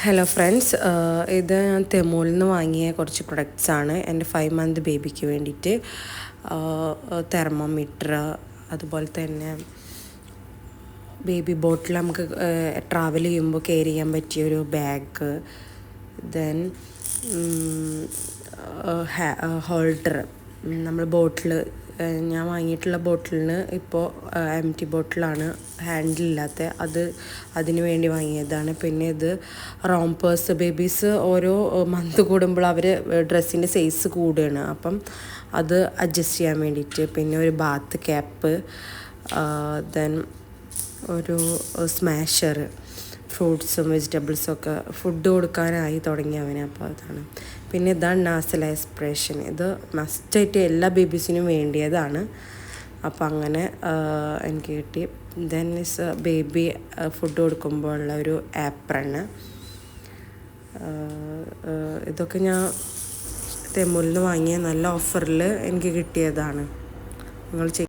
Hello friends, ഇത് ഞാൻ തെമൂലിൽ നിന്ന് വാങ്ങിയ കുറച്ച് പ്രൊഡക്ട്സാണ് എൻ്റെ 5 മന്ത് ബേബിക്ക് വേണ്ടിയിട്ട്. തെർമോമീറ്റർ, അതുപോലെ തന്നെ ബേബി ബോട്ടിൽ, നമുക്ക് ട്രാവൽ ചെയ്യുമ്പോൾ ക്യാരി ചെയ്യാൻ പറ്റിയൊരു ബാഗ്, ദെൻ ഹോൾഡർ. നമ്മൾ ബോട്ടിൽ, ഞാൻ വാങ്ങിയിട്ടുള്ള ബോട്ടിലിന് ഇപ്പോൾ എംറ്റി ബോട്ടിലാണ്, ഹാൻഡിലില്ലാത്ത, അതിന് വേണ്ടി വാങ്ങിയതാണ്. പിന്നെ ഇത് റോംപേഴ്സ്. ബേബീസ് ഓരോ മന്ത് കൂടുമ്പോൾ അവർ ഡ്രസ്സിൻ്റെ സൈസ് കൂടുകയാണ്, അപ്പം അത് അഡ്ജസ്റ്റ് ചെയ്യാൻ വേണ്ടിയിട്ട്. പിന്നെ ഒരു ബാത്ത് ക്യാപ്പ്, ദെൻ ഒരു സ്മാഷർ, ഫ്രൂട്ട്സും വെജിറ്റബിൾസും ഒക്കെ ഫുഡ് കൊടുക്കാനായി തുടങ്ങിയവന്, അപ്പോൾ അതാണ്. പിന്നെ ഇതാണ് നാസൽ ആസ്പിറേഷൻ. ഇത് മസ്റ്റായിട്ട് എല്ലാ ബേബീസിനും വേണ്ടിയതാണ്, അപ്പോൾ അങ്ങനെ എനിക്ക് കിട്ടി. ദെൻ ഇസ് ബേബി ഫുഡ് കൊടുക്കുമ്പോഴുള്ള ഒരു ആപ്രണ്. ഇതൊക്കെ ഞാൻ തെമൂലിൽ നിന്ന് വാങ്ങിയ നല്ല ഓഫറിൽ എനിക്ക് കിട്ടിയതാണ്. നിങ്ങൾ